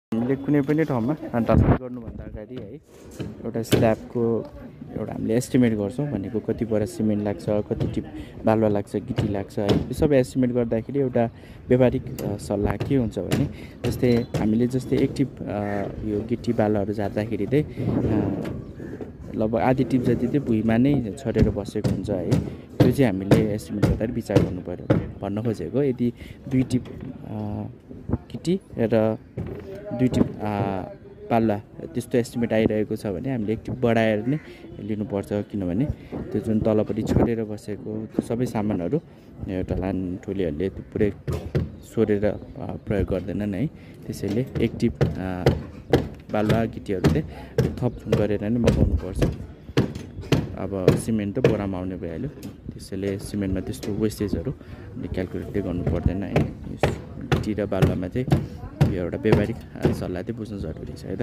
हामीले कुनै पनि ठाउँमा ढलाई गर्नुभन्दा अगाडि है एउटा स्ल्याबको एउटा हामीले एस्टिमेट गर्छौँ भनेको कति बोरा सिमेन्ट लाग्छ, कति टिप बालुवा लाग्छ, गिटी लाग्छ है। यो सबै एस्टिमेट गर्दाखेरि एउटा व्यावहारिक सल्लाह के हुन्छ भने हामीले एक टिप यो गिटी बालुवाहरू झार्दाखेरि चाहिँ लगभग आधी टिप जति चाहिँ भुइँमा नै छरेर बसेको हुन्छ है। त्यो चाहिँ हामीले एस्टिमेट गर्दाखेरि विचार गर्नु पर्यो भन्न खोजेको। यदि 2 टिप गिटी र 2 टिप बालुवा त्यस्तो एस्टिमेट आइरहेको छ भने हामीले 1 टिप बढाएर नै लिनुपर्छ, किनभने त्यो जुन तलपट्टि छरेर बसेको त्यो सबै सामानहरू ढलान टोलीहरूले पुरै सोरेर प्रयोग गर्दैनन् है। त्यसैले 1 टिप बालुवा गिटीहरू चाहिँ थप गरेर नै मगाउनुपर्छ। अब सिमेन्ट त बोरामा आउने भइहाल्यो, त्यसैले सिमेन्टमा त्यस्तो वेस्टेजहरू क्यालकुलेटै गर्नु पर्दैन है। गिटी र बालुवामा चाहिँ यो एउटा व्यावहारिक सल्लाह चाहिँ बुझ्नु जरुरी छ है त।